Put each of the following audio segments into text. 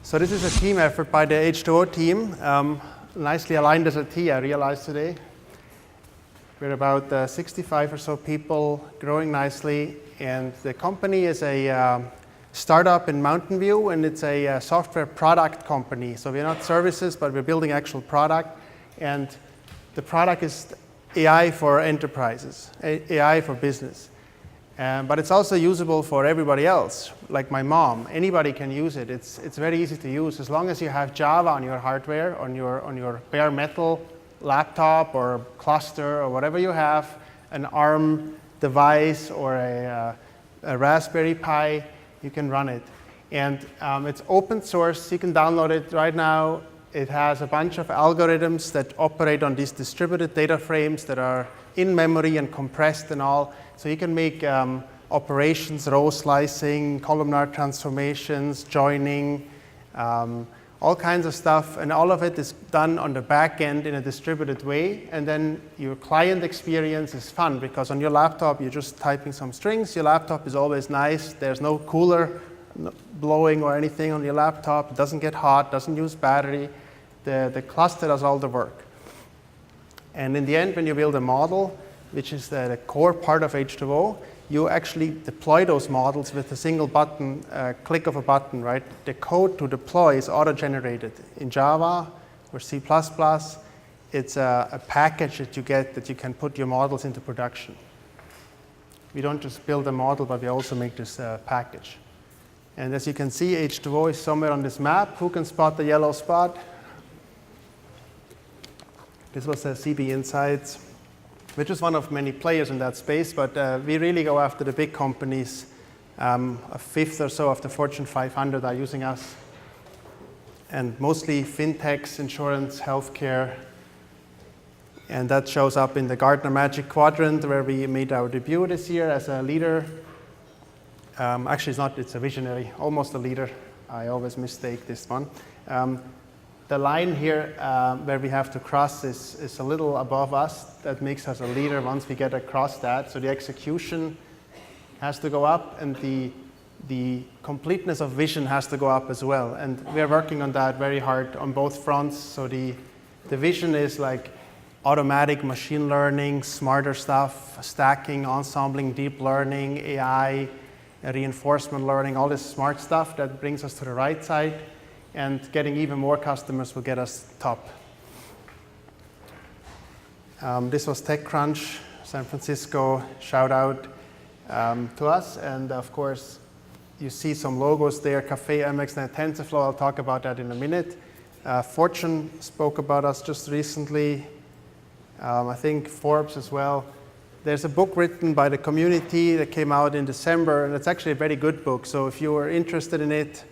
So this is a team effort by the H2O team, nicely aligned as a T, I realized today. We're about 65 or so people, growing nicely, and the company is a startup in Mountain View, and it's a software product company. So we're not services, but we're building actual product, and the product is AI for enterprises, AI for business. But it's also usable for everybody else, like my mom. Anybody can use it. It's very easy to use as long as you have Java on your hardware, on your bare metal laptop or cluster or whatever you have, an ARM device or a Raspberry Pi, you can run it. And it's open source. You can download it right now. It has a bunch of algorithms that operate on these distributed data frames that are in memory and compressed and all. So you can make operations, row slicing, columnar transformations, joining, all kinds of stuff. And all of it is done on the back end in a distributed way. And then your client experience is fun because on your laptop, you're just typing some strings. Your laptop is always nice. There's no cooler blowing or anything on your laptop. It doesn't get hot, doesn't use battery. The cluster does all the work. And in the end, when you build a model, which is the core part of H2O, you actually deploy those models with a single button, click of a button, right? The code to deploy is auto-generated. In Java or C++, it's a package that you get that you can put your models into production. We don't just build a model, but we also make this package. And as you can see, H2O is somewhere on this map. Who can spot the yellow spot? This was CB Insights, which is one of many players in that space, but we really go after the big companies. A fifth or so of the Fortune 500 are using us, and mostly fintechs, insurance, healthcare, and that shows up in the Gartner Magic Quadrant, where we made our debut this year as a leader. Actually, it's not, it's a visionary, almost a leader. I always mistake this one. The line here where we have to cross is a little above us. That makes us a leader once we get across that. So the execution has to go up, and the completeness of vision has to go up as well. And we're working on that very hard on both fronts. So the vision is like automatic machine learning, smarter stuff, stacking, ensembling, deep learning, AI, reinforcement learning, all this smart stuff that brings us to the right side. And getting even more customers will get us top. This was TechCrunch, San Francisco, shout out to us. And of course, you see some logos there, Cafe, MXNet, TensorFlow. I'll talk about that in a minute. Fortune spoke about us just recently. I think Forbes as well. There's a book written by the community that came out in December, and it's actually a very good book. So if you are interested in it,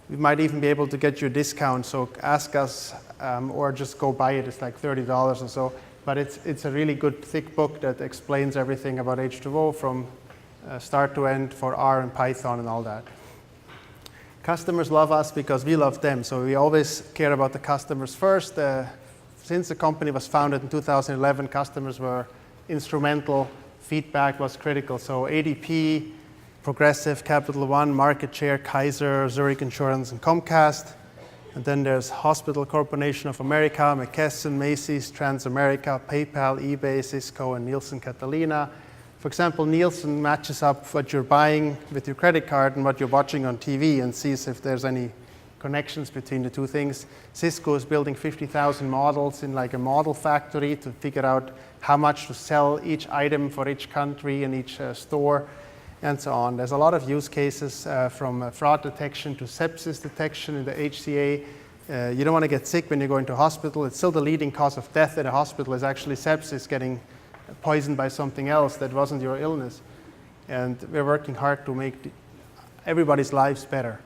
we might even be able to get you a discount, so ask us or just go buy it. It's like $30 or so. But it's a really good, thick book that explains everything about H2O from start to end for R and Python and all that. Customers love us because we love them, so we always care about the customers first. Since the company was founded in 2011, customers were instrumental, feedback was critical. So ADP, Progressive, Capital One, Market Share, Kaiser, Zurich Insurance, and Comcast. And then there's Hospital Corporation of America, McKesson, Macy's, Transamerica, PayPal, eBay, Cisco, and Nielsen Catalina. For example, Nielsen matches up what you're buying with your credit card and what you're watching on TV and sees if there's any connections between the two things. Cisco is building 50,000 models in like a model factory to figure out how much to sell each item for each country and each store, and so on. There's a lot of use cases from fraud detection to sepsis detection in the HCA. You don't want to get sick when you go into hospital. It's still the leading cause of death in a hospital is actually sepsis, getting poisoned by something else that wasn't your illness. And we're working hard to make everybody's lives better.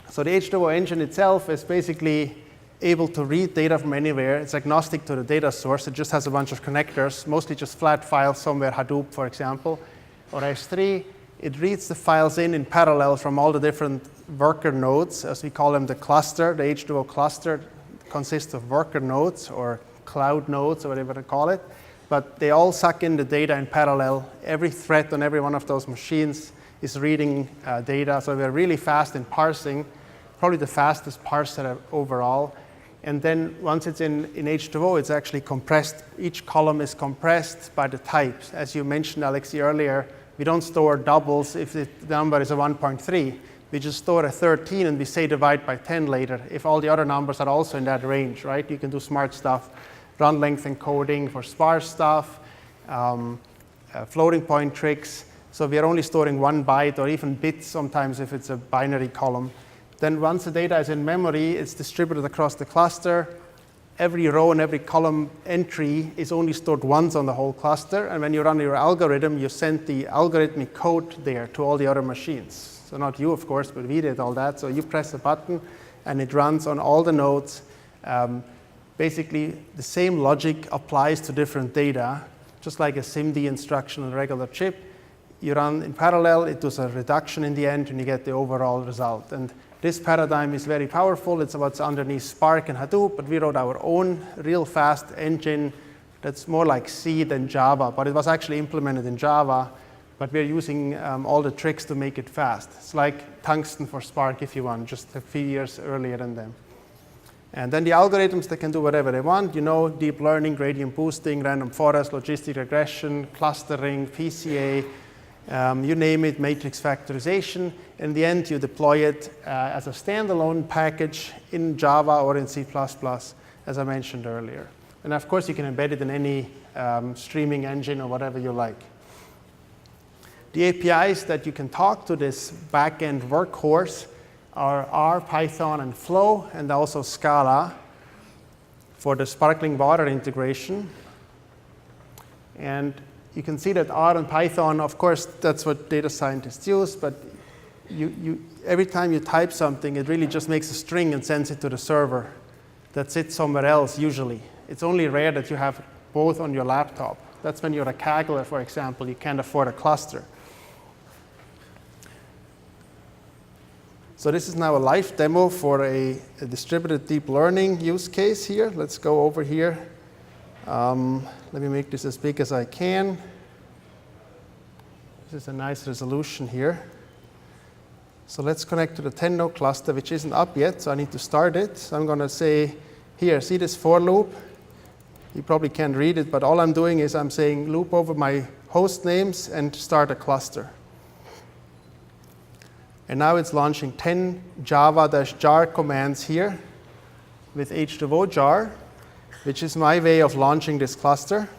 So the H2O engine itself is basically able to read data from anywhere. It's agnostic to the data source. It just has a bunch of connectors, mostly just flat files somewhere, Hadoop, for example, or S3. It reads the files in parallel from all the different worker nodes, as we call them, the cluster. The H2O cluster consists of worker nodes or cloud nodes or whatever they call it. But they all suck in the data in parallel. Every thread on every one of those machines is reading data. So we're really fast in parsing probably the fastest parser overall. And then once it's in H2O, it's actually compressed. Each column is compressed by the types. As you mentioned, Alexi, earlier, we don't store doubles if the number is a 1.3. We just store a 13 and we say divide by 10 later if all the other numbers are also in that range, right? You can do smart stuff, run length encoding for sparse stuff, floating point tricks. So we are only storing 1 byte or even bits sometimes if it's a binary column. Then once the data is in memory, it's distributed across the cluster. Every row and every column entry is only stored once on the whole cluster. And when you run your algorithm, you send the algorithmic code there to all the other machines. So not you, of course, but we did all that. So you press a button, and it runs on all the nodes. Basically, the same logic applies to different data, just like a SIMD instruction on a regular chip. You run in parallel, it does a reduction in the end, and you get the overall result. And this paradigm is very powerful. It's what's underneath Spark and Hadoop, but we wrote our own real fast engine that's more like C than Java, but it was actually implemented in Java, but we're using all the tricks to make it fast. It's like Tungsten for Spark, if you want, just a few years earlier than them. And then the algorithms, they can do whatever they want. You know, deep learning, gradient boosting, random forest, logistic regression, clustering, PCA, you name it, matrix factorization. In the end, you deploy it as a standalone package in Java or in C++, as I mentioned earlier. And of course, you can embed it in any streaming engine or whatever you like. The APIs that you can talk to this backend workhorse are R, Python, and Flow, and also Scala for the sparkling water integration. And you can see that R and Python, of course, that's what data scientists use, but every time you type something, it really just makes a string and sends it to the server that sits somewhere else, usually. It's only rare that you have both on your laptop. That's when you're a Kaggle, for example, you can't afford a cluster. So this is now a live demo for a distributed deep learning use case here. Let's go over here. Let me make this as big as I can. This is a nice resolution here. So let's connect to the 10-node cluster, which isn't up yet, so I need to start it. So I'm going to say, here, see this for loop? You probably can't read it, but all I'm doing is I'm saying loop over my host names and start a cluster. And now it's launching 10 java-jar commands here with H2O jar, which is my way of launching this cluster.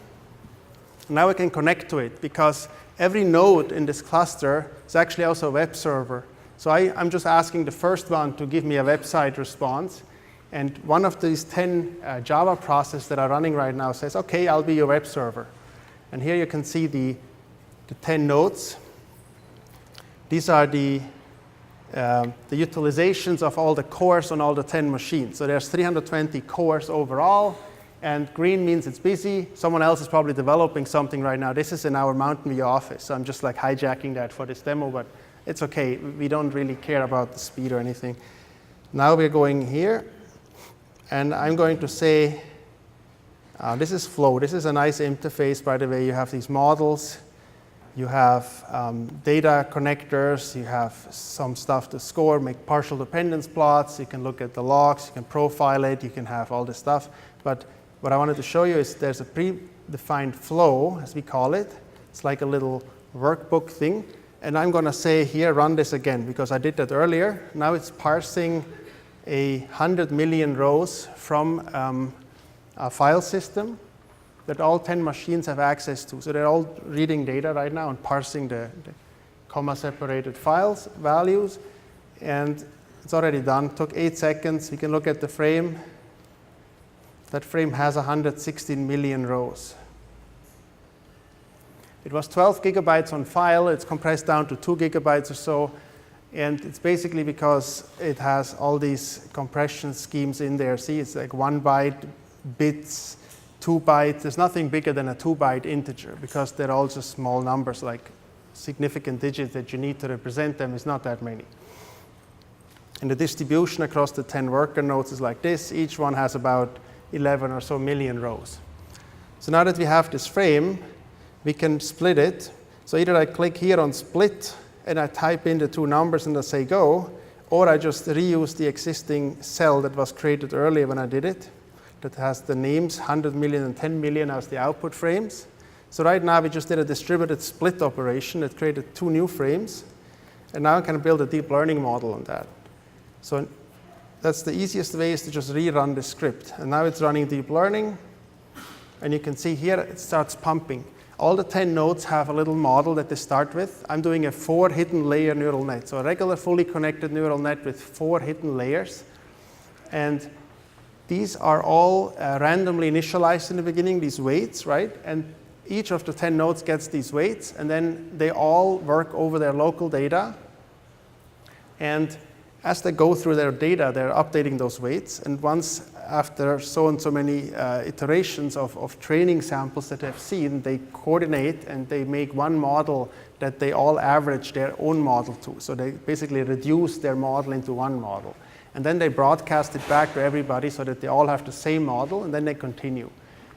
Now I can connect to it, because every node in this cluster is actually also a web server. So I'm just asking the first one to give me a website response. And one of these 10 Java processes that are running right now says, OK, I'll be your web server. And here you can see the 10 nodes. These are the utilizations of all the cores on all the 10 machines. So there's 320 cores overall. And green means it's busy. Someone else is probably developing something right now. This is in our Mountain View office. So I'm just like hijacking that for this demo, but it's OK. We don't really care about the speed or anything. Now we're going here. And I'm going to say, this is Flow. This is a nice interface, by the way. You have these models. You have data connectors. You have some stuff to score, make partial dependence plots. You can look at the logs. You can profile it. You can have all this stuff. But what I wanted to show you is there's a predefined flow, as we call it. It's like a little workbook thing. And I'm going to say here, run this again, because I did that earlier. Now it's parsing 100 million rows from a file system that all 10 machines have access to. So they're all reading data right now and parsing the comma-separated files, values. And it's already done. It took 8 seconds. You can look at the frame. That frame has 116 million rows. It was 12 gigabytes on file. It's compressed down to 2 gigabytes or so. And it's basically because it has all these compression schemes in there. See, it's like 1 byte, bits, 2 bytes. There's nothing bigger than a 2-byte integer, because they're all just small numbers, like significant digits that you need to represent them is not that many. And the distribution across the 10 worker nodes is like this. Each one has about 11 or so million rows. So now that we have this frame, we can split it. So either I click here on split, and I type in the two numbers and I say go, or I just reuse the existing cell that was created earlier when I did it, that has the names 100 million and 10 million as the output frames. So right now we just did a distributed split operation that created 2 new frames, and now I can build a deep learning model on that. So that's the easiest way, is to just rerun the script. And now it's running deep learning, and you can see here it starts pumping. All the 10 nodes have a little model that they start with. I'm doing a 4 hidden layer neural net, so a regular fully connected neural net with 4 hidden layers. And these are all randomly initialized in the beginning, these weights, right? And each of the 10 nodes gets these weights, and then they all work over their local data. And as they go through their data, they're updating those weights. And once, after so and so many iterations of training samples that they've seen, they coordinate and they make one model that they all average their own model to. So they basically reduce their model into one model. And then they broadcast it back to everybody so that they all have the same model, and then they continue.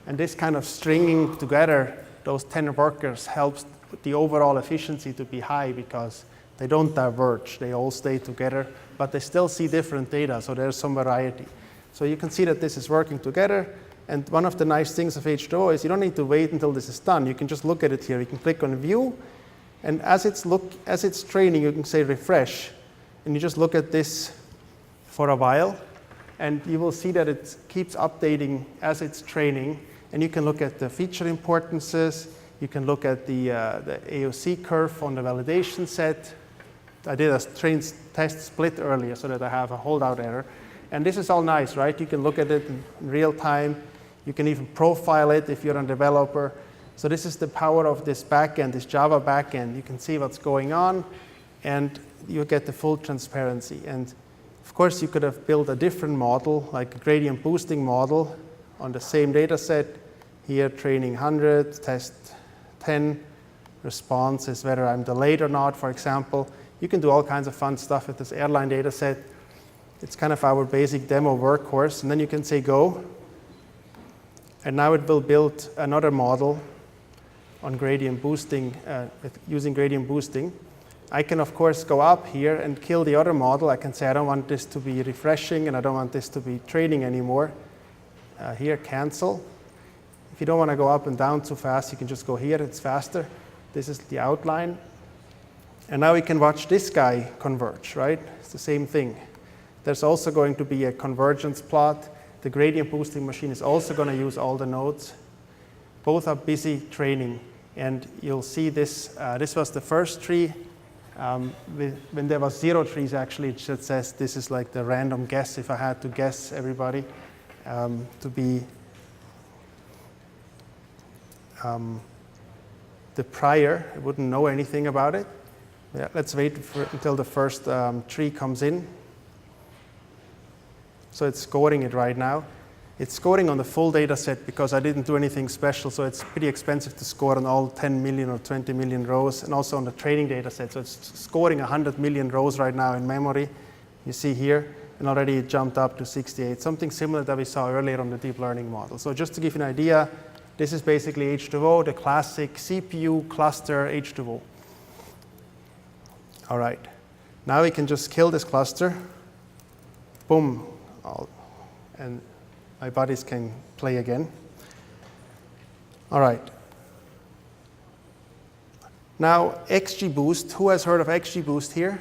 And this kind of stringing together those 10 workers helps the overall efficiency to be high, because they don't diverge. They all stay together, but they still see different data, so there's some variety. So you can see that this is working together. And one of the nice things of H2O is you don't need to wait until this is done. You can just look at it here. You can click on View, and as it's training, you can say Refresh. And you just look at this for a while, and you will see that it keeps updating as it's training. And you can look at the feature importances. You can look at the AOC curve on the validation set. I did a train test split earlier so that I have a holdout error. And this is all nice, right? You can look at it in real time. You can even profile it if you're a developer. So this is the power of this backend, this Java backend. You can see what's going on, and you get the full transparency. And of course, you could have built a different model, like a gradient boosting model, on the same data set. Here, training 100, test 10, response is whether I'm delayed or not, for example. You can do all kinds of fun stuff with this airline data set. It's kind of our basic demo workhorse. And then you can say go. And now it will build another model on gradient boosting, using gradient boosting. I can, of course, go up here and kill the other model. I can say I don't want this to be refreshing, and I don't want this to be training anymore. Here, cancel. If you don't want to go up and down too fast, you can just go here. It's faster. This is the outline. And now we can watch this guy converge, right? It's the same thing. There's also going to be a convergence plot. The gradient boosting machine is also going to use all the nodes. Both are busy training. And you'll see this. This was the first tree. When there was 0 trees, actually, it just says this is like the random guess, if I had to guess everybody to be the prior. I wouldn't know anything about it. Yeah, let's wait until the first tree comes in. So it's scoring it right now. It's scoring on the full data set because I didn't do anything special, so it's pretty expensive to score on all 10 million or 20 million rows, and also on the training data set. So it's scoring 100 million rows right now in memory. You see here, and already it jumped up to 68, something similar that we saw earlier on the deep learning model. So just to give you an idea, this is basically H2O, the classic CPU cluster H2O. All right, now we can just kill this cluster. Boom, and my buddies can play again. All right. Now, XGBoost, who has heard of XGBoost here?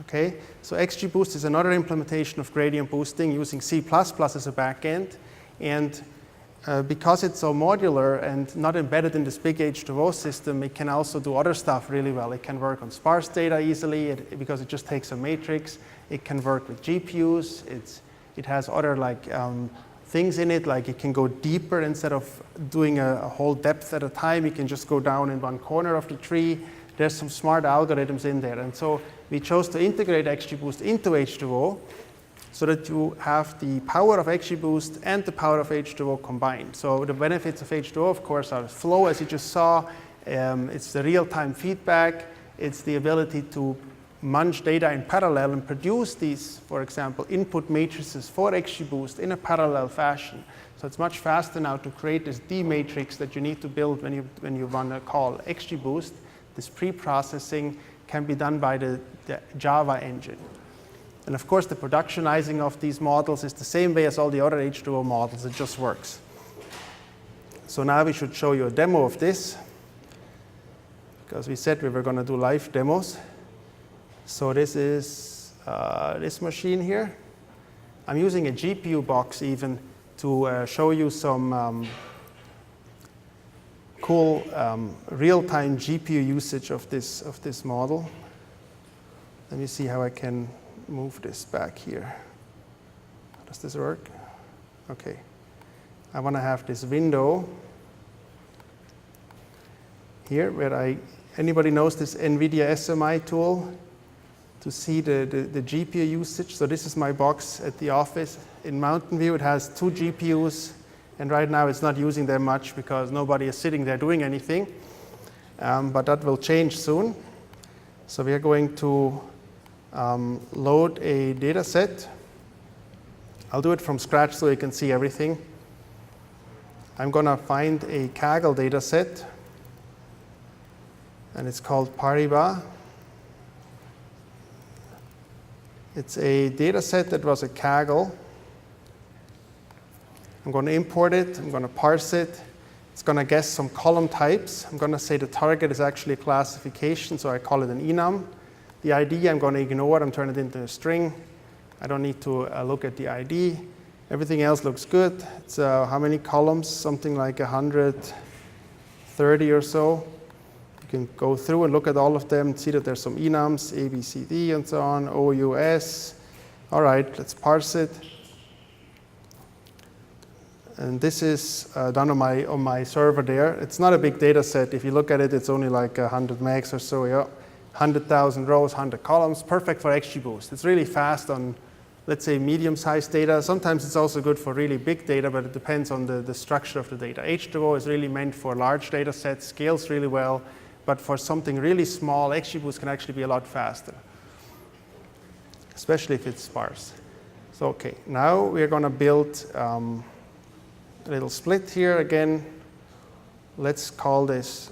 Okay, so XGBoost is another implementation of gradient boosting using C++ as a backend. And because it's so modular and not embedded in this big H2O system, it can also do other stuff really well. It can work on sparse data easily because it just takes a matrix. It can work with GPUs. It has other things in it, like it can go deeper instead of doing a whole depth at a time. It can just go down in one corner of the tree. There's some smart algorithms in there. And so we chose to integrate XGBoost into H2O so that you have the power of XGBoost and the power of H2O combined. So the benefits of H2O, of course, are flow, as you just saw. It's the real-time feedback. It's the ability to munch data in parallel and produce these, for example, input matrices for XGBoost in a parallel fashion. So it's much faster now to create this D matrix that you need to build when you want to call XGBoost. This pre-processing can be done by the Java engine. And of course, the productionizing of these models is the same way as all the other H2O models. It just works. So now we should show you a demo of this, because we said we were going to do live demos. So this is this machine here. I'm using a GPU box even to show you some cool real-time GPU usage of this model. Let me see how I can move this back here. Does this work? Okay. I want to have this window here where anybody knows this NVIDIA SMI tool to see the GPU usage. So this is my box at the office. In Mountain View, it has 2 GPUs, and right now it's not using them much because nobody is sitting there doing anything. But that will change soon. So we are going to load a data set. I'll do it from scratch so you can see everything. I'm going to find a Kaggle data set, and it's called Paribas. It's a data set that was a Kaggle. I'm going to import it. I'm going to parse it. It's going to guess some column types. I'm going to say the target is actually a classification, so I call it an enum. The ID I'm going to ignore. I'm turning it into a string. I don't need to look at the ID. Everything else looks good. It's how many columns? Something like 130 or so. You can go through and look at all of them, see that there's some enums, A, B, C, D, and so on, O, U, S. All right, let's parse it. And this is done on my server there. It's not a big data set. If you look at it, it's only like 100 megs or so. Yeah, 100,000 rows, 100 columns. Perfect for XGBoost. It's really fast on, let's say, medium-sized data. Sometimes it's also good for really big data, but it depends on the structure of the data. H2O is really meant for large data sets, scales really well. But for something really small, XGBoost can actually be a lot faster, especially if it's sparse. So okay, now we're going to build a little split here again. Let's call this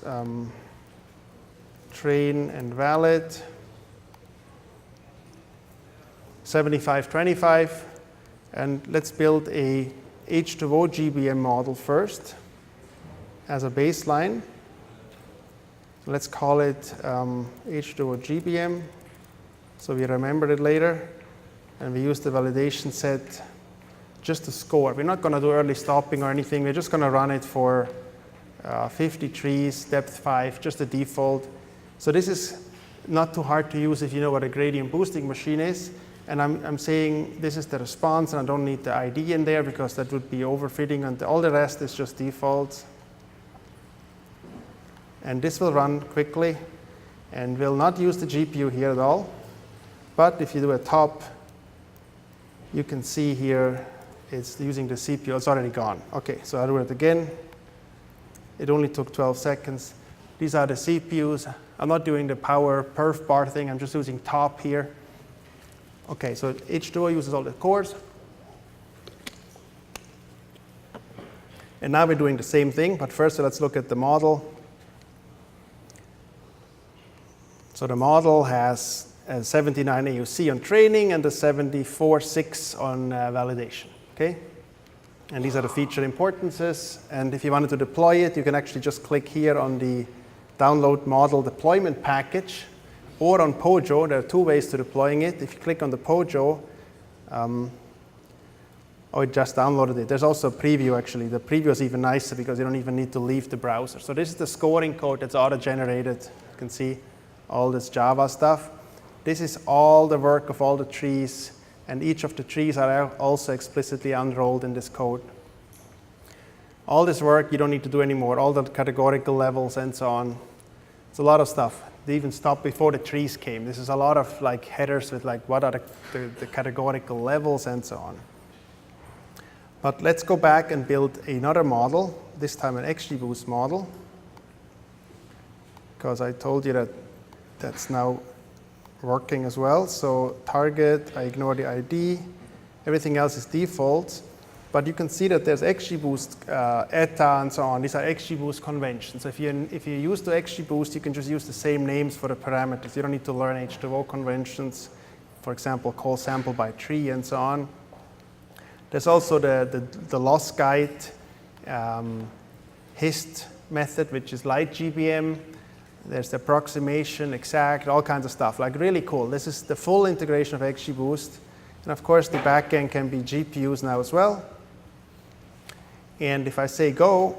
train and valid 7525. And let's build a H2O GBM model first as a baseline. Let's call it H2O GBM, so we remember it later. And we use the validation set just to score. We're not going to do early stopping or anything. We're just going to run it for 50 trees, depth 5, just the default. So this is not too hard to use if you know what a gradient boosting machine is. And I'm saying this is the response, and I don't need the ID in there because that would be overfitting, and all the rest is just defaults. And this will run quickly and will not use the GPU here at all. But if you do a top, you can see here it's using the CPU. It's already gone. OK, so I'll do it again. It only took 12 seconds. These are the CPUs. I'm not doing the power perf bar thing. I'm just using top here. OK, so H2O uses all the cores. And now we're doing the same thing. But first, let's look at the model. So the model has a 79 AUC on training and a 74.6 on validation. Okay? And these are the feature importances. And if you wanted to deploy it, you can actually just click here on the download model deployment package or on Pojo. There are 2 ways to deploying it. If you click on the Pojo, it just downloaded it. There's also a preview, actually. The preview is even nicer because you don't even need to leave the browser. So this is the scoring code that's auto-generated. You can see all this Java stuff. This is all the work of all the trees, and each of the trees are also explicitly unrolled in this code. All this work you don't need to do anymore, all the categorical levels and so on. It's a lot of stuff. They even stopped before the trees came. This is a lot of like headers with like what are the categorical levels and so on. But let's go back and build another model, this time an XGBoost model, because I told you that that's now working as well. So target, I ignore the ID. Everything else is default. But you can see that there's XGBoost, ETA, and so on. These are XGBoost conventions. So if you use the XGBoost, you can just use the same names for the parameters. You don't need to learn H2O conventions. for example, call sample by tree and so on. There's also the loss guide HIST method, which is light GBM. There's the approximation, exact, all kinds of stuff, like really cool. This is the full integration of XGBoost. And of course, the backend can be GPUs now as well. And if I say go,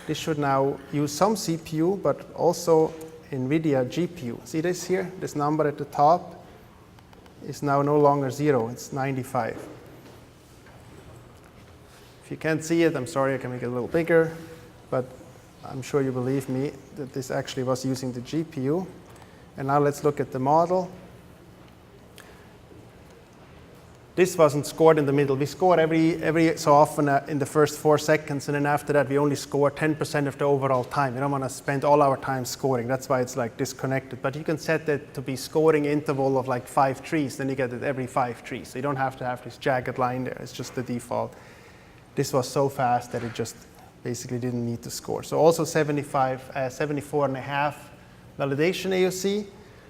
this should now use some CPU, but also NVIDIA GPU. See this here? This number at the top is now no longer 0, it's 95. If you can't see it, I'm sorry, I can make it a little bigger, but I'm sure you believe me that this actually was using the GPU. And now let's look at the model. This wasn't scored in the middle. We score every so often in the first 4 seconds, and then after that we only score 10% of the overall time. We don't want to spend all our time scoring. That's why it's like disconnected. But you can set it to be scoring interval of like 5 trees, then you get it every 5 trees. So you don't have to have this jagged line there. It's just the default. This was so fast that it just basically didn't need to score. So also 74.5 validation AOC.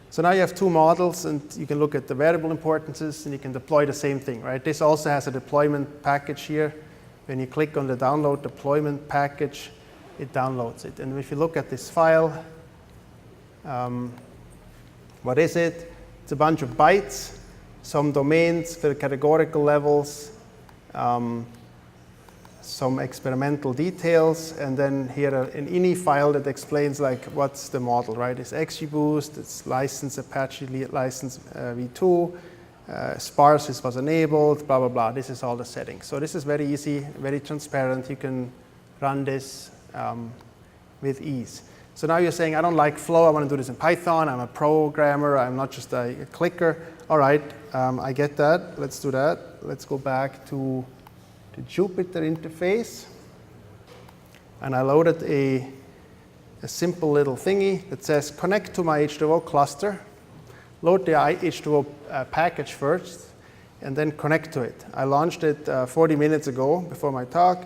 So now you have 2 models, and you can look at the variable importances, and you can deploy the same thing, right? This also has a deployment package here. When you click on the download deployment package, it downloads it. And if you look at this file, what is it? It's a bunch of bytes, some domains for the categorical levels, some experimental details, and then here an ini file that explains like what's the model, right? It's XGBoost, it's license Apache license v2, sparse was enabled, blah, blah, blah. This is all the settings. So this is very easy, very transparent. You can run this with ease. So now you're saying, I don't like flow, I want to do this in Python, I'm a programmer, I'm not just a clicker. All right, I get that, let's do that. Let's go back to the Jupyter interface, and I loaded a simple little thingy that says connect to my H2O cluster, load the H2O package first, and then connect to it. I launched it 40 minutes ago before my talk.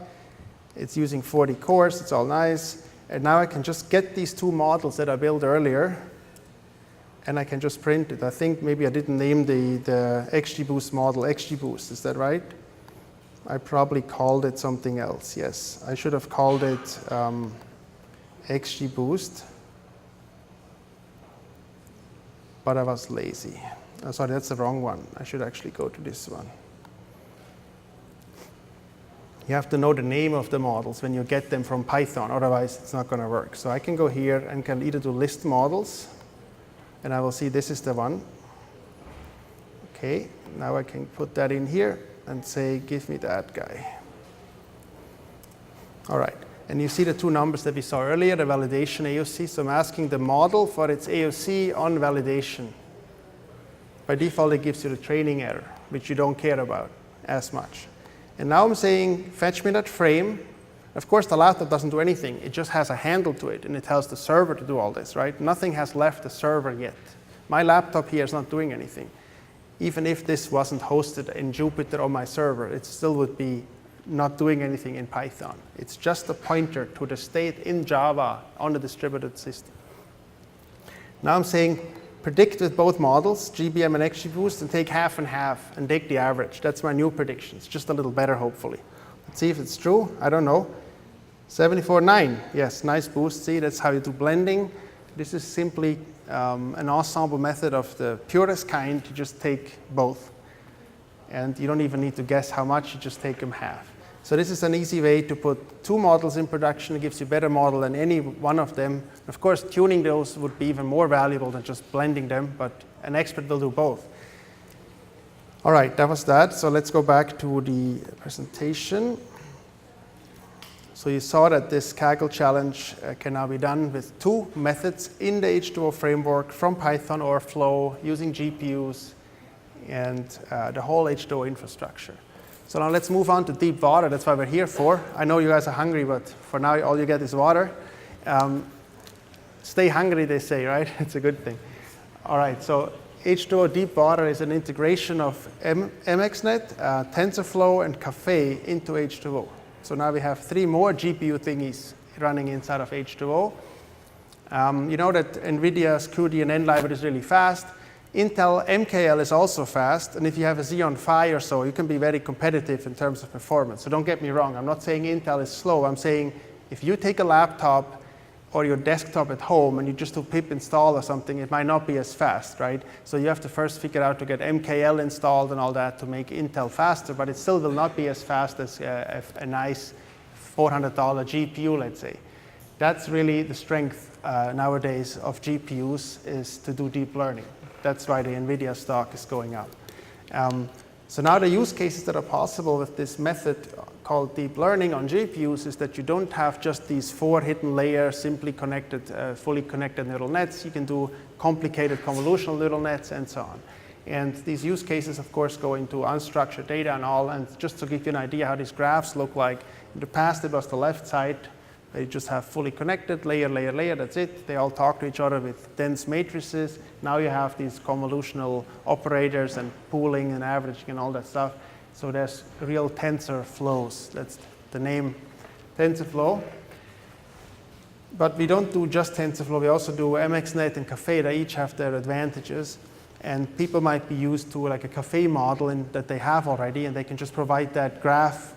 It's using 40 cores, it's all nice, and now I can just get these 2 models that I built earlier, and I can just print it. I think maybe I didn't name the XGBoost model XGBoost, is that right? I probably called it something else, yes. I should have called it XGBoost, but I was lazy. Oh, sorry, that's the wrong one. I should actually go to this one. You have to know the name of the models when you get them from Python, otherwise it's not going to work. So I can go here and can either do list models, and I will see this is the one. Okay, now I can put that in here and say, give me that guy. All right, and you see the 2 numbers that we saw earlier, the validation AOC. So I'm asking the model for its AOC on validation. By default, it gives you the training error, which you don't care about as much. And now I'm saying, fetch me that frame. Of course, the laptop doesn't do anything. It just has a handle to it, and it tells the server to do all this, right? Nothing has left the server yet. My laptop here is not doing anything. Even if this wasn't hosted in Jupyter on my server, it still would be not doing anything in Python. It's just a pointer to the state in Java on the distributed system. Now I'm saying predict with both models, GBM and XGBoost, and take half and half and take the average. That's my new prediction. It's just a little better, hopefully. Let's see if it's true. I don't know. 74.9. Yes, nice boost. See, that's how you do blending. This is simply an ensemble method of the purest kind. You just take both. And you don't even need to guess how much. You just take them half. So this is an easy way to put 2 models in production. It gives you a better model than any one of them. Of course, tuning those would be even more valuable than just blending them, but an expert will do both. All right, that was that. So let's go back to the presentation. So you saw that this Kaggle challenge can now be done with 2 methods in the H2O framework from Python or Flow using GPUs and the whole H2O infrastructure. So now let's move on to deep water. That's what we're here for. I know you guys are hungry, but for now all you get is water. Stay hungry, they say, right? It's a good thing. All right, so H2O Deep Water is an integration of MXNet, TensorFlow, and Caffe into H2O. So now we have 3 more GPU thingies running inside of H2O. You know that NVIDIA's cuDNN library is really fast. Intel MKL is also fast, and if you have a Xeon Phi or so, you can be very competitive in terms of performance. So don't get me wrong, I'm not saying Intel is slow. I'm saying if you take a laptop or your desktop at home and you just do pip install or something, it might not be as fast, right? So you have to first figure out to get MKL installed and all that to make Intel faster, but it still will not be as fast as a nice $400 GPU, let's say. That's really the strength nowadays of GPUs, is to do deep learning. That's why the NVIDIA stock is going up. So now the use cases that are possible with this method called deep learning on GPUs is that you don't have just these 4 hidden layers, simply connected, fully connected neural nets. You can do complicated convolutional neural nets and so on. And these use cases, of course, go into unstructured data and all. And just to give you an idea how these graphs look like, in the past it was the left side. They just have fully connected, layer, layer, layer, that's it. They all talk to each other with dense matrices. Now you have these convolutional operators and pooling and averaging and all that stuff. So there's real tensor flows. That's the name, TensorFlow. But we don't do just TensorFlow. We also do MXNet and Caffe. They each have their advantages. And people might be used to like a Caffe model that they have already, and they can just provide that graph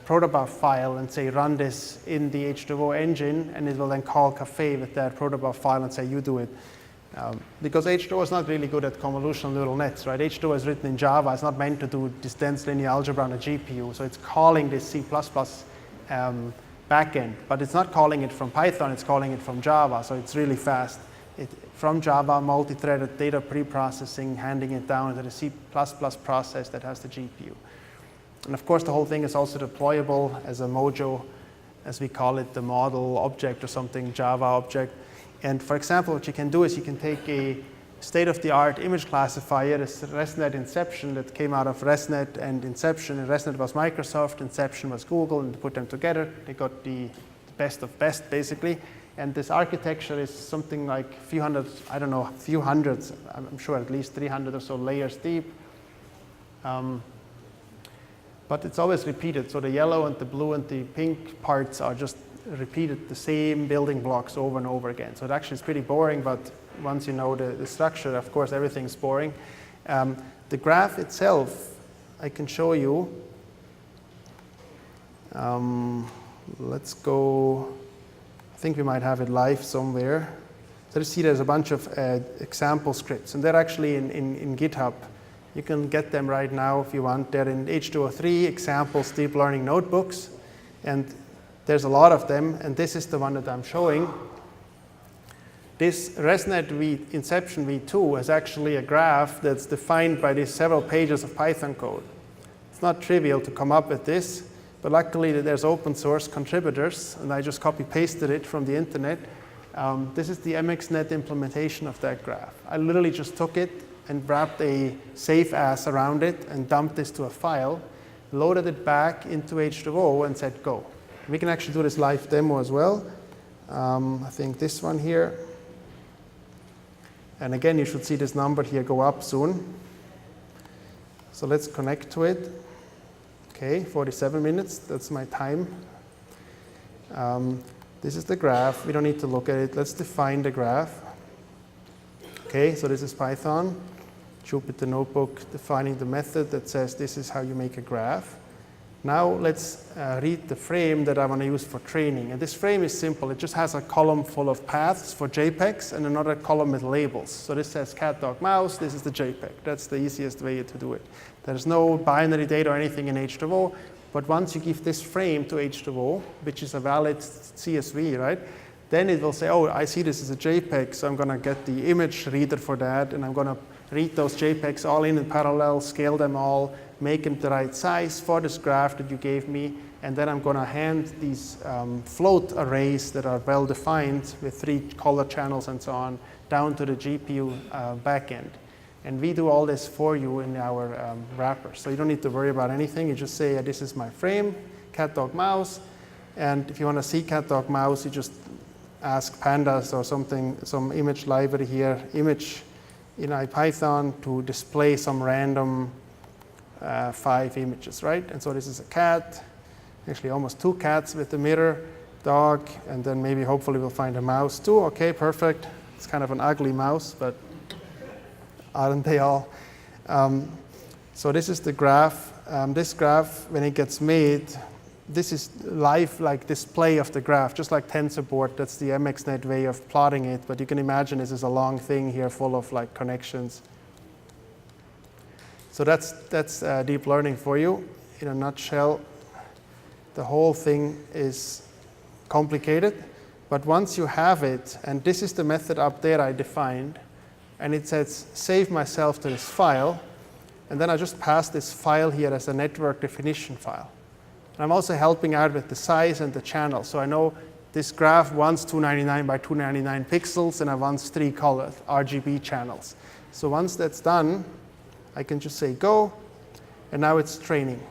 protobuf file and say run this in the H2O engine, and it will then call Caffe with that protobuf file and say you do it. Because H2O is not really good at convolutional neural nets, right? H2O is written in Java. It's not meant to do this dense linear algebra on a GPU. So it's calling this C++ backend, but it's not calling it from Python. It's calling it from Java. So it's really fast. From Java, multi-threaded data pre-processing, handing it down to the C++ process that has the GPU. And of course, the whole thing is also deployable as a mojo, as we call it, the model object or something, Java object. And for example, what you can do is you can take a state-of-the-art image classifier, this ResNet Inception that came out of ResNet and Inception. And ResNet was Microsoft, Inception was Google, and put them together. They got the best of best, basically. And this architecture is something like a few hundred, I don't know, a few hundreds, I'm sure at least 300 or so layers deep. But it's always repeated. So the yellow and the blue and the pink parts are just repeated, the same building blocks over and over again. So it actually is pretty boring, but once you know the structure, of course, everything's boring. The graph itself, I can show you. Let's go, I think we might have it live somewhere. So you see there's a bunch of example scripts, and they're actually in GitHub. You can get them right now if you want. They're in H2O3 examples deep learning notebooks, and there's a lot of them, and this is the one that I'm showing. This ResNet Inception v2 is actually a graph that's defined by these several pages of Python code. It's not trivial to come up with this, but luckily there's open source contributors, and I just copy-pasted it from the internet. This is the MXNet implementation of that graph. I literally just took it and wrapped a safe as around it and dumped this to a file, loaded it back into H2O and said go. We can actually do this live demo as well. I think this one here. And again, you should see this number here go up soon. So let's connect to it. Okay, 47 minutes, that's my time. This is the graph. We don't need to look at it. Let's define the graph. Okay, so this is Python, Jupyter Notebook, defining the method that says this is how you make a graph. Now let's read the frame that I want to use for training. And this frame is simple. It just has a column full of paths for JPEGs and another column with labels. So this says cat, dog, mouse. This is the JPEG. That's the easiest way to do it. There's no binary data or anything in H2O. But once you give this frame to H2O, which is a valid CSV, right? Then it will say, oh, I see this is a JPEG, so I'm going to get the image reader for that, and I'm going to read those JPEGs all in parallel, scale them all, make them the right size for this graph that you gave me, and then I'm going to hand these float arrays that are well defined with 3 color channels and so on down to the GPU backend. And we do all this for you in our wrapper. So you don't need to worry about anything. You just say, this is my frame, cat, dog, mouse. And if you want to see cat, dog, mouse, you just ask pandas or something, some image library here, image in IPython to display some random 5 images, right? And so this is a cat, actually almost 2 cats with the mirror, dog, and then maybe hopefully we'll find a mouse too. Okay, perfect. It's kind of an ugly mouse, but aren't they all? So this is the graph. This graph, when it gets made, this is live like display of the graph, just like TensorBoard. That's the MXNet way of plotting it. But you can imagine this is a long thing here full of like connections. So that's deep learning for you. In a nutshell, the whole thing is complicated. But once you have it, and this is the method up there I defined, and it says save myself to this file, and then I just pass this file here as a network definition file. And I'm also helping out with the size and the channel. So I know this graph wants 299 by 299 pixels, and I want 3 colored RGB channels. So once that's done, I can just say go, and now it's training.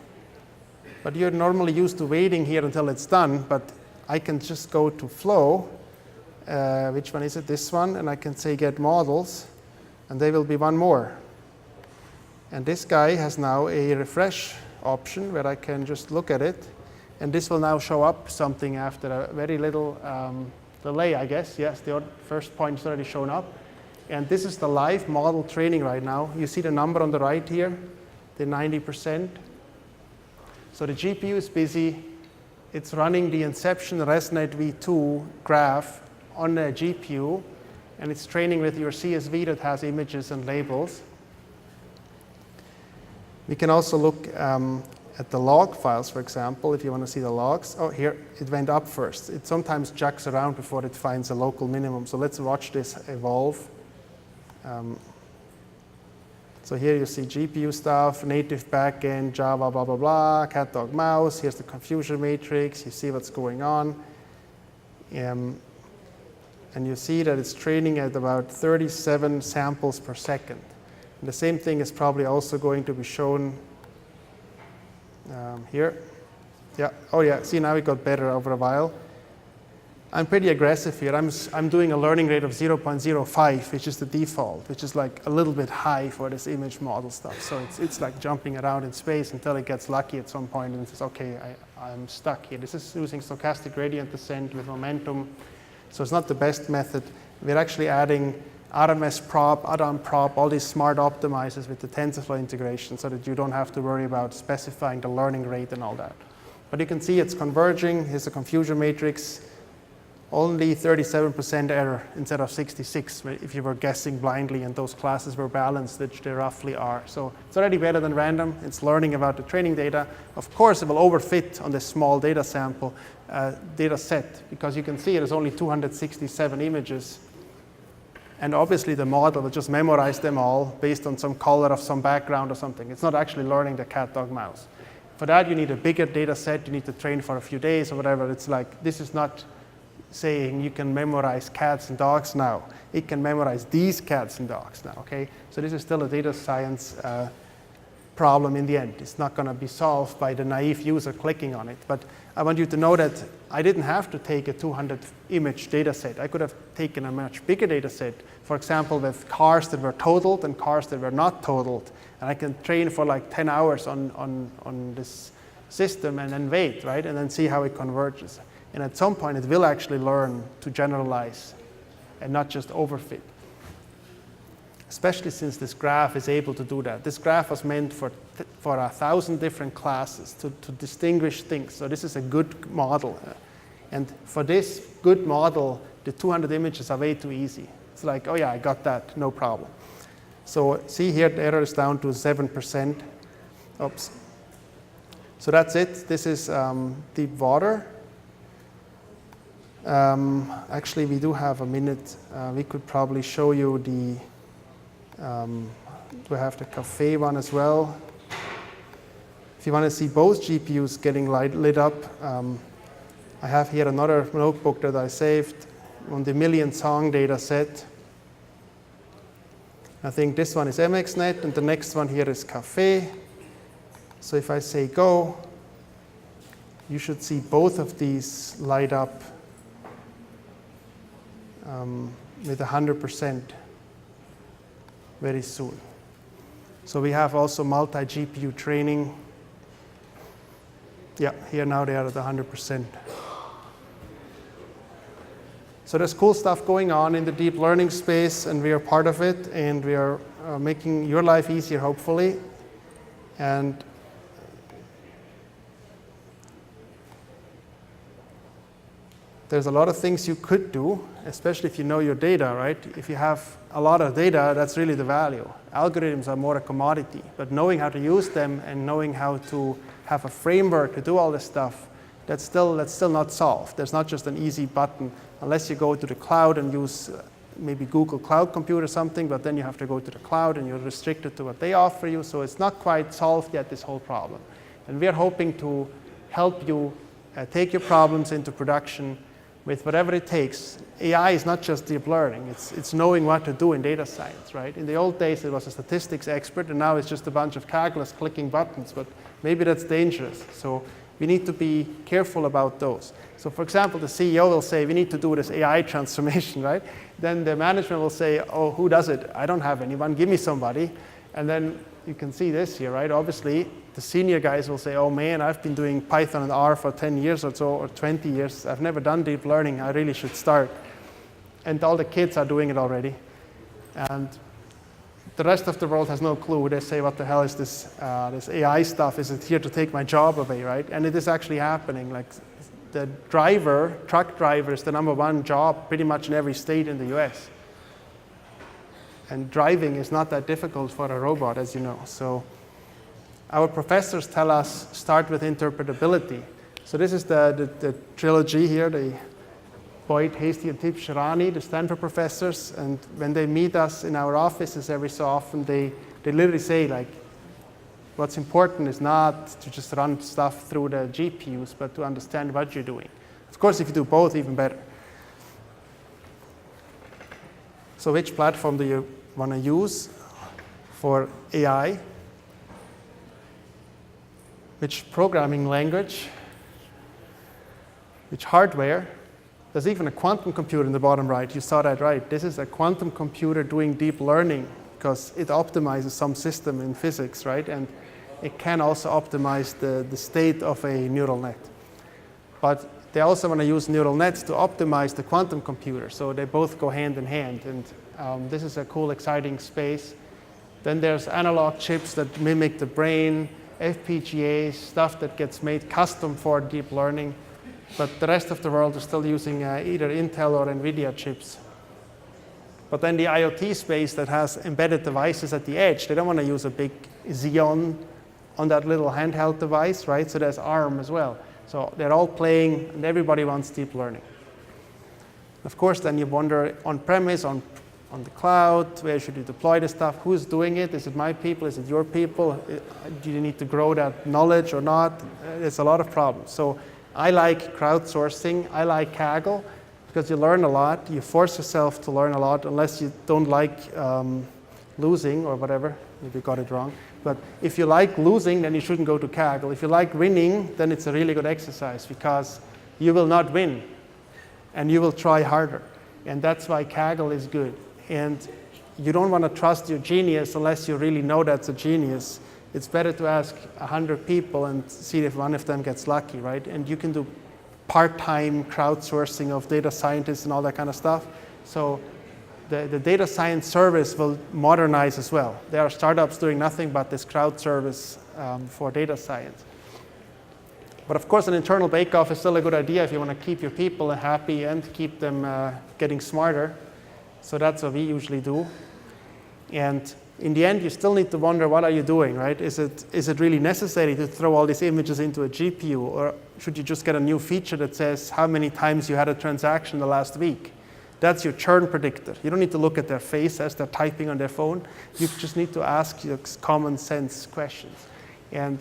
But you're normally used to waiting here until it's done, but I can just go to flow. Which one is it? This one. And I can say get models, and there will be one more. And this guy has now a refresh option where I can just look at it. And this will now show up something after a very little delay, I guess. Yes, the first point is already shown up. And this is the live model training right now. You see the number on the right here, the 90%. So the GPU is busy. It's running the Inception ResNet v2 graph on the GPU, and it's training with your CSV that has images and labels. We can also look at the log files, for example, if you want to see the logs. Oh, here, it went up first. It sometimes jacks around before it finds a local minimum. So let's watch this evolve. So here you see GPU stuff, native backend, Java, blah, blah, blah, cat, dog, mouse. Here's the confusion matrix. You see what's going on. And you see that it's training at about 37 samples per second. And the same thing is probably also going to be shown here. Yeah. Oh, yeah. See, now it got better over a while. I'm pretty aggressive here. I'm doing a learning rate of 0.05, which is the default, which is like a little bit high for this image model stuff. So it's like jumping around in space until it gets lucky at some point and says, okay, I'm stuck here. This is using stochastic gradient descent with momentum. So it's not the best method. We're actually adding RMS prop, Adam prop, all these smart optimizers with the TensorFlow integration so that you don't have to worry about specifying the learning rate and all that. But you can see it's converging. Here's a confusion matrix. Only 37% error instead of 66 if you were guessing blindly and those classes were balanced, which they roughly are. So it's already better than random. It's learning about the training data. Of course, it will overfit on this small data sample data set because you can see there's only 267 images. And obviously, the model will just memorize them all based on some color of some background or something. It's not actually learning the cat, dog, mouse. For that, you need a bigger data set. You need to train for a few days or whatever. It's like, this is not saying you can memorize cats and dogs now. It can memorize these cats and dogs now, okay? So this is still a data science problem in the end. It's not going to be solved by the naive user clicking on it. But I want you to know that I didn't have to take a 200 image data set. I could have taken a much bigger data set, for example, with cars that were totaled and cars that were not totaled. And I can train for like 10 hours on this system and then wait, right? And then see how it converges. And at some point, it will actually learn to generalize and not just overfit, especially since this graph is able to do that. This graph was meant for 1,000 different classes to distinguish things. So this is a good model. And for this good model, the 200 images are way too easy. It's like, oh, yeah, I got that, no problem. So see here, the error is down to 7%. Oops. So that's it. This is deep water. Actually, we do have a minute. We could probably show you the, we have the cafe one as well. If you want to see both GPUs getting lit up, I have here another notebook that I saved on the million song data set. I think this one is MXNet, and the next one here is cafe. So if I say go, you should see both of these light up with 100% very soon. So we have also multi-GPU training. Yeah, here now they are at 100%. So there's cool stuff going on in the deep learning space, and we are part of it, and we are making your life easier, hopefully. And there's a lot of things you could do, especially if you know your data, right? If you have a lot of data, that's really the value. Algorithms are more a commodity, but knowing how to use them and knowing how to have a framework to do all this stuff, that's still not solved. There's not just an easy button, unless you go to the cloud and use maybe Google Cloud Compute or something, but then you have to go to the cloud and you're restricted to what they offer you, so it's not quite solved yet, this whole problem. And we are hoping to help you take your problems into production with whatever it takes. AI is not just deep learning, it's knowing what to do in data science, right? In the old days, it was a statistics expert, and now it's just a bunch of calculus clicking buttons, but maybe that's dangerous. So we need to be careful about those. So for example, the CEO will say, we need to do this AI transformation, right? Then the management will say, oh, who does it? I don't have anyone, give me somebody. And then you can see this here, right? Obviously, the senior guys will say, oh man, I've been doing Python and R for 10 years or so, or 20 years. I've never done deep learning, I really should start. And all the kids are doing it already. And the rest of the world has no clue. They say, what the hell is this, this AI stuff? Is it here to take my job away, right? And it is actually happening. Like the driver, truck driver is the #1 job pretty much in every state in the US. And driving is not that difficult for a robot, as you know. So our professors tell us, start with interpretability. So this is the trilogy here, the Boyd, Hastie, and Tip Sharani, the Stanford professors. And when they meet us in our offices every so often, they literally say, like, what's important is not to just run stuff through the GPUs, but to understand what you're doing. Of course, if you do both, even better. So which platform do you want to use for AI? Which programming language? Which hardware? There's even a quantum computer in the bottom right. You saw that right. This is a quantum computer doing deep learning because it optimizes some system in physics, right? And it can also optimize the state of a neural net. But they also want to use neural nets to optimize the quantum computer. So they both go hand in hand. And this is a cool, exciting space. Then there's analog chips that mimic the brain, FPGAs, stuff that gets made custom for deep learning. But the rest of the world is still using either Intel or NVIDIA chips. But then the IoT space that has embedded devices at the edge, they don't want to use a big Xeon on that little handheld device, right? So there's ARM as well. So they're all playing, and everybody wants deep learning. Of course, then you wonder, on-premise, on the cloud, where should you deploy this stuff? Who's doing it? Is it my people? Is it your people? Do you need to grow that knowledge or not? There's a lot of problems. So I like crowdsourcing. I like Kaggle because you learn a lot. You force yourself to learn a lot unless you don't like losing or whatever. Maybe you got it wrong. But if you like losing, then you shouldn't go to Kaggle. If you like winning, then it's a really good exercise because you will not win and you will try harder. And that's why Kaggle is good. And you don't want to trust your genius unless you really know that's a genius. It's better to ask 100 people and see if one of them gets lucky, right? And you can do part-time crowdsourcing of data scientists and all that kind of stuff. So the data science service will modernize as well. There are startups doing nothing but this crowd service for data science. But of course, an internal bake-off is still a good idea if you want to keep your people happy and keep them getting smarter. So that's what we usually do. And in the end, you still need to wonder, what are you doing, right? Is it really necessary to throw all these images into a GPU? Or should you just get a new feature that says how many times you had a transaction the last week? That's your churn predictor. You don't need to look at their face as they're typing on their phone. You just need to ask your common sense questions. And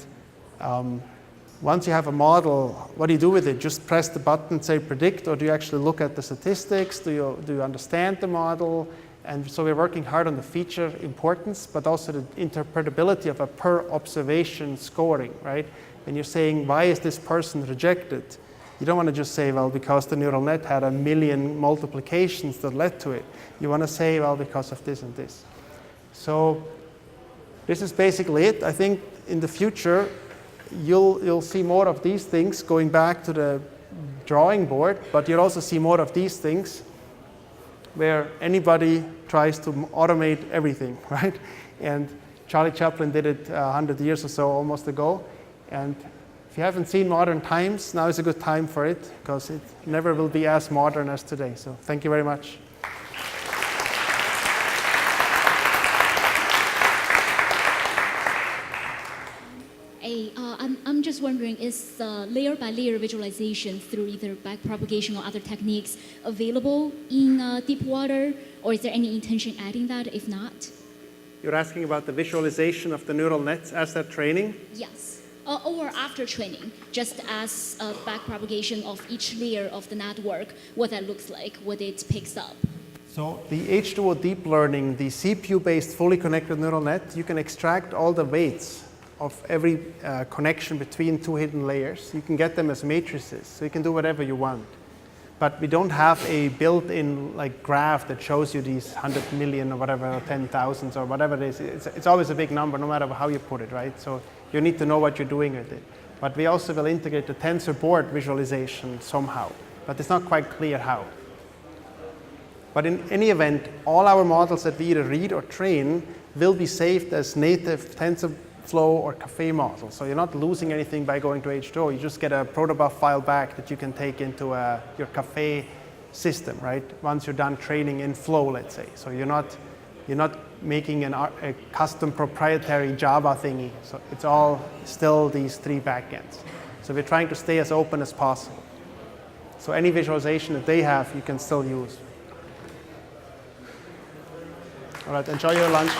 once you have a model, what do you do with it? Just press the button, say predict, or do you actually look at the statistics? Do you understand the model? And so we're working hard on the feature importance, but also the interpretability of a per observation scoring, right? When you're saying, why is this person rejected? You don't want to just say, well, because the neural net had 1 million multiplications that led to it. You want to say, well, because of this and this. So this is basically it. I think in the future, you'll see more of these things going back to the drawing board, but you'll also see more of these things. where anybody tries to automate everything, right? And Charlie Chaplin did it 100 years or so almost ago. And if you haven't seen Modern Times, now is a good time for it, because it never will be as modern as today. So thank you very much. I'm just wondering, is layer-by-layer visualization through either backpropagation or other techniques available in deep water, or is there any intention adding that? If not? You're asking about the visualization of the neural nets as they're training? Yes, or after training, just as a backpropagation of each layer of the network, what that looks like, what it picks up. So the H2O deep learning, the CPU-based fully connected neural net, you can extract all the weights of every connection between two hidden layers. You can get them as matrices, so you can do whatever you want. But we don't have a built-in graph that shows you these 100 million or whatever, or 10,000 or whatever it is. It's always a big number, no matter how you put it, right? So you need to know what you're doing with it. But we also will integrate the tensor board visualization somehow, but it's not quite clear how. But in any event, all our models that we either read or train will be saved as native TensorFlow or Caffe models. So you're not losing anything by going to H2O. You just get a protobuf file back that you can take into your Caffe system, right? Once you're done training in Flow, let's say. So you're not making a custom proprietary Java thingy. So it's all still these three backends. So we're trying to stay as open as possible. So any visualization that they have, you can still use. All right, enjoy your lunch.